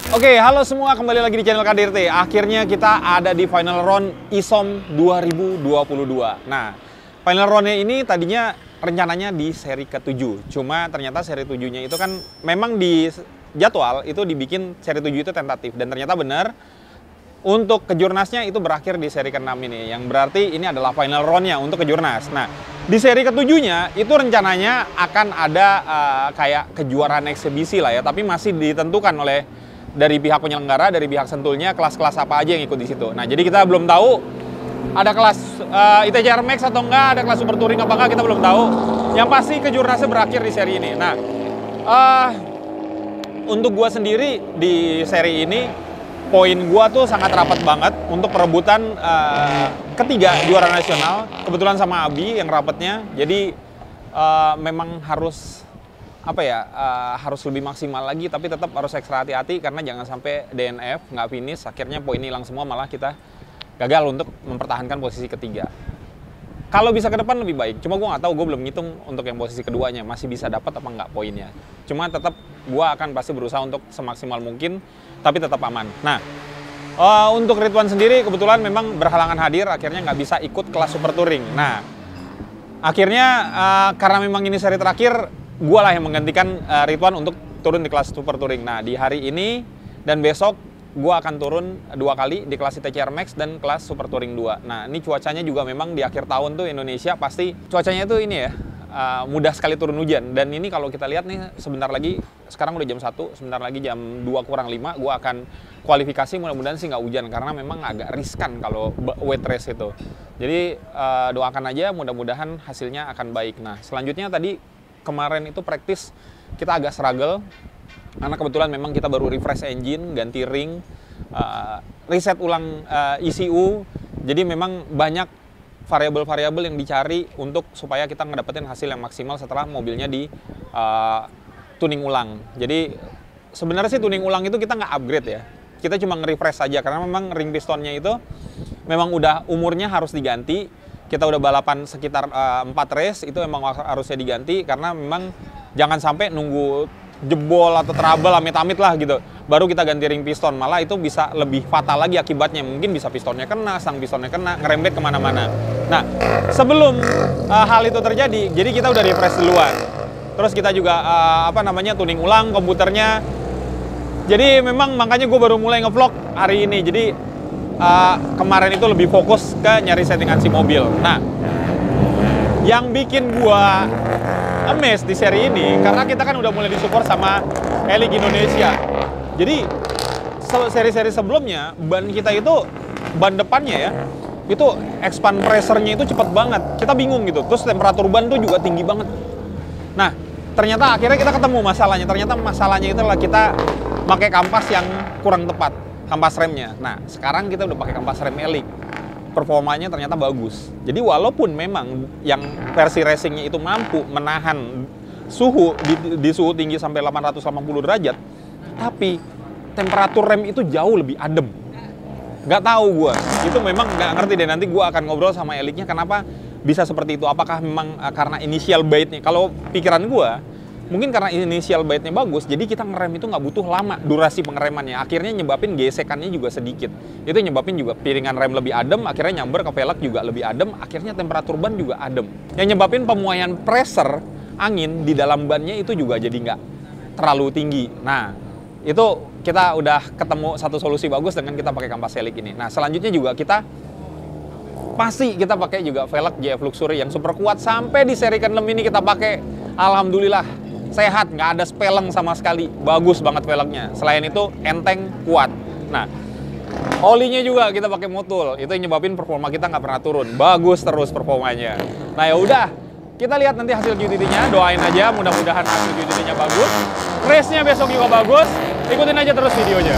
Oke, halo semua, kembali lagi di channel KDRT. Akhirnya kita ada di final round ISOM 2022. Nah, final roundnya ini tadinya rencananya di seri ke-7. Cuma ternyata seri 7-nya itu kan memang di jadwal itu dibikin seri 7 itu tentatif. Dan ternyata benar, untuk kejurnasnya itu berakhir di seri ke-6 ini. Yang berarti ini adalah final roundnya untuk kejurnas. Nah, di seri ke-7-nya itu rencananya akan ada kayak kejuaraan eksibisi lah ya. Tapi masih ditentukan oleh dari pihak penyelenggara, dari pihak Sentulnya, kelas-kelas apa aja yang ikut di situ. Nah, jadi kita belum tahu ada kelas ITCR Max atau enggak, ada kelas Super Touring apa enggak, kita belum tahu. Yang pasti kejurnasnya berakhir di seri ini. Nah, untuk gua sendiri di seri ini, poin gua tuh sangat rapat banget untuk perebutan ketiga juara nasional. Kebetulan sama Abi yang rapatnya, jadi memang harus harus lebih maksimal lagi, tapi tetap harus ekstra hati-hati karena jangan sampai DNF, nggak finish, akhirnya poin hilang semua, malah kita gagal untuk mempertahankan posisi ketiga. Kalau bisa ke depan lebih baik, cuma gue nggak tahu, gue belum ngitung untuk yang posisi keduanya, masih bisa dapat apa nggak poinnya. Cuma tetap gue akan pasti berusaha untuk semaksimal mungkin, tapi tetap aman. Nah, untuk Ridwan sendiri kebetulan memang berhalangan hadir, akhirnya nggak bisa ikut kelas Super Touring. Nah, akhirnya karena memang ini seri terakhir, gue lah yang menggantikan Ridwan untuk turun di kelas Super Touring. Nah, di hari ini dan besok gue akan turun 2 kali di kelas ITCR Max dan kelas Super Touring 2. Nah, ini cuacanya juga memang di akhir tahun tuh Indonesia pasti cuacanya tuh ini ya, mudah sekali turun hujan. Dan ini kalau kita lihat nih, sebentar lagi, sekarang udah jam 1, sebentar lagi jam 2:45 gue akan kualifikasi, mudah-mudahan sih nggak hujan karena memang agak riskan kalau weight race itu. Jadi doakan aja, mudah-mudahan hasilnya akan baik. Nah, selanjutnya tadi kemarin itu praktis kita agak struggle karena kebetulan memang kita baru refresh engine, ganti ring, reset ulang ECU, jadi memang banyak variabel-variabel yang dicari untuk supaya kita ngedapetin hasil yang maksimal setelah mobilnya di tuning ulang. Jadi sebenarnya sih tuning ulang itu kita nggak upgrade ya, kita cuma nge-refresh saja karena memang ring pistonnya itu memang udah umurnya harus diganti. Kita udah balapan sekitar 4 race, itu memang harusnya diganti karena memang jangan sampai nunggu jebol atau trouble amit-amit lah gitu baru kita ganti ring piston, malah itu bisa lebih fatal lagi akibatnya, mungkin bisa pistonnya kena, stang pistonnya kena, ngerembet kemana-mana. Nah, sebelum hal itu terjadi, jadi kita udah refresh duluan, terus kita juga tuning ulang komputernya. Jadi memang makanya gue baru mulai ngevlog hari ini, jadi kemarin itu lebih fokus ke nyari settingan si mobil. Nah, yang bikin gua amazed di seri ini karena kita kan udah mulai disupport sama Elik Indonesia. Jadi seri-seri sebelumnya ban kita itu, ban depannya ya, itu expand pressure-nya itu cepet banget. Kita bingung gitu. Terus temperatur ban tuh juga tinggi banget. Nah, ternyata akhirnya kita ketemu masalahnya. Ternyata masalahnya itu adalah kita pakai kampas yang kurang tepat, kampas remnya. Nah, sekarang kita udah pakai kampas rem Elik. Performanya ternyata bagus. Jadi walaupun memang yang versi racingnya itu mampu menahan suhu di suhu tinggi sampai 880 derajat, tapi temperatur rem itu jauh lebih adem. Nggak tahu gue, itu memang nggak ngerti deh. Nanti gue akan ngobrol sama Eliknya kenapa bisa seperti itu. Apakah memang karena initial bite-nya? Kalau pikiran gue, mungkin karena initial bite-nya bagus, jadi kita ngerem itu nggak butuh lama durasi pengeremannya. Akhirnya nyebabin gesekannya juga sedikit. Itu nyebabin juga piringan rem lebih adem, akhirnya nyamber ke velg juga lebih adem, akhirnya temperatur ban juga adem. Yang nyebabin pemuaian pressure angin di dalam bannya itu juga jadi nggak terlalu tinggi. Nah, itu kita udah ketemu satu solusi bagus dengan kita pakai kampas Elik ini. Nah, selanjutnya juga kita pakai juga velg JF Luxury yang super kuat. Sampai di seri ke-6 ini kita pakai, alhamdulillah sehat, nggak ada speleng sama sekali, bagus banget velgnya. Selain itu enteng, kuat. Nah, olinya juga kita pakai Motul, itu yang nyebabin performa kita nggak pernah turun, bagus terus performanya. Nah, ya udah, kita lihat nanti hasil QTT-nya, doain aja, mudah-mudahan hasil QTT-nya bagus, race-nya besok juga bagus, ikutin aja terus videonya.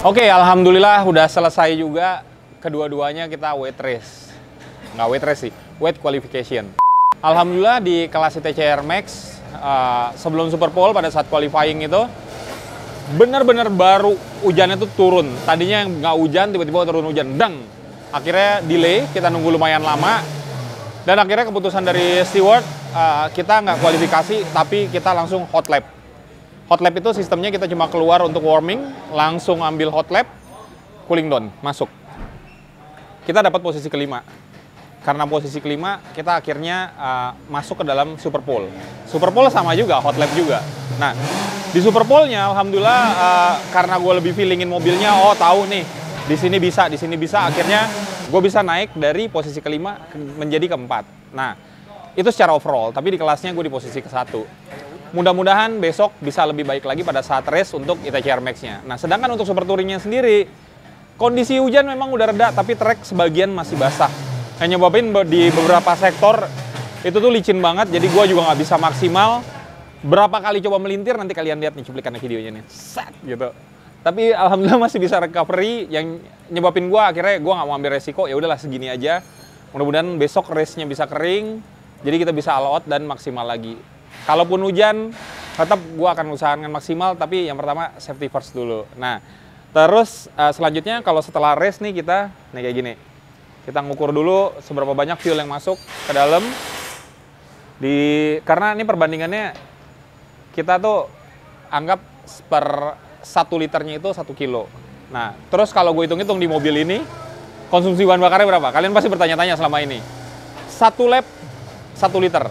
Oke, alhamdulillah udah selesai juga. Kedua-duanya kita weight race. Nggak weight race sih, weight qualification. Alhamdulillah di kelas ITCR Max, sebelum Super Pole pada saat qualifying itu, bener-bener baru hujannya tuh turun. Tadinya yang nggak hujan, tiba-tiba turun hujan. Dang! Akhirnya delay, kita nunggu lumayan lama. Dan akhirnya keputusan dari steward, kita nggak kualifikasi, tapi kita langsung hot lap. Hot lap itu sistemnya kita cuma keluar untuk warming, langsung ambil hot lap, cooling down, masuk. Kita dapat posisi kelima. Karena posisi kelima, kita akhirnya masuk ke dalam Super Pole. Super Pole sama juga, hot lap juga. Nah, di Super Pole-nya, alhamdulillah, karena gue lebih feelingin mobilnya, oh tahu nih, di sini bisa, akhirnya gue bisa naik dari posisi kelima menjadi keempat. Nah, itu secara overall, tapi di kelasnya gue di posisi ke-1. Mudah-mudahan besok bisa lebih baik lagi pada saat race untuk ITCR Max-nya. Nah, sedangkan untuk Super Touring-nya sendiri, kondisi hujan memang udah reda, tapi trek sebagian masih basah. Yang nyebabin di beberapa sektor, itu tuh licin banget, jadi gue juga nggak bisa maksimal. Berapa kali coba melintir, nanti kalian lihat nih cuplikannya videonya nih. Set, gitu. Tapi alhamdulillah masih bisa recovery, yang nyebabin gue akhirnya gue nggak mau ambil resiko, ya udahlah segini aja. Mudah-mudahan besok race-nya bisa kering, jadi kita bisa all out dan maksimal lagi. Kalaupun hujan, tetap gue akan usahakan maksimal, tapi yang pertama safety first dulu. Nah, terus selanjutnya kalau setelah race nih kita, nih kayak gini. Kita ngukur dulu seberapa banyak fuel yang masuk ke dalam. Karena ini perbandingannya, kita tuh anggap per 1 liternya itu 1 kilo. Nah, terus kalau gue hitung-hitung di mobil ini, konsumsi bahan bakarnya berapa? Kalian pasti bertanya-tanya selama ini. 1 lap, 1 liter.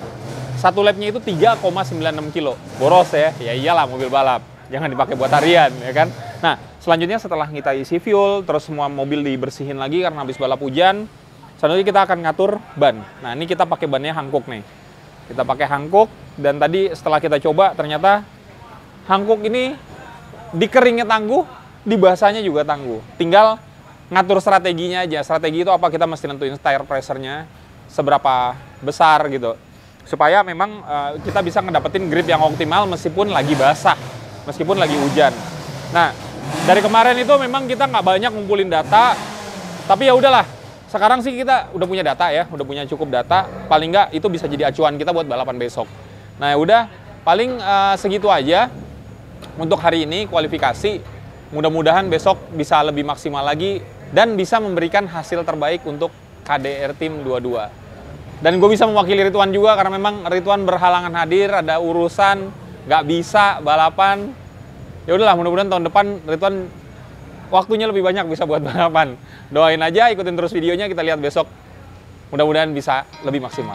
1 lapnya itu 3,96 kilo. Boros ya? Ya iyalah mobil balap. Jangan dipakai buat harian, ya kan? Nah, selanjutnya setelah kita isi fuel, terus semua mobil dibersihin lagi karena habis balap hujan, selanjutnya kita akan ngatur ban. Nah, ini kita pakai bannya Hankook nih. Kita pakai Hankook, dan tadi setelah kita coba, ternyata Hankook ini di keringnya tangguh, di basahnya juga tangguh. Tinggal ngatur strateginya aja. Strategi itu apa? Kita mesti nentuin tire pressure-nya seberapa besar gitu. Supaya memang kita bisa ngedapetin grip yang optimal meskipun lagi basah, meskipun lagi hujan. Nah, dari kemarin itu memang kita nggak banyak ngumpulin data, tapi ya udahlah. Sekarang sih kita udah punya data ya, udah punya cukup data. Paling nggak itu bisa jadi acuan kita buat balapan besok. Nah, ya udah, paling segitu aja untuk hari ini kualifikasi. Mudah-mudahan besok bisa lebih maksimal lagi dan bisa memberikan hasil terbaik untuk KDR Team 22. Dan gue bisa mewakili Ridwan juga karena memang Ridwan berhalangan hadir, ada urusan, nggak bisa balapan. Ya udahlah, mudah-mudahan tahun depan Ridwan waktunya lebih banyak bisa buat balapan. Doain aja, ikutin terus videonya, kita lihat besok. Mudah-mudahan bisa lebih maksimal.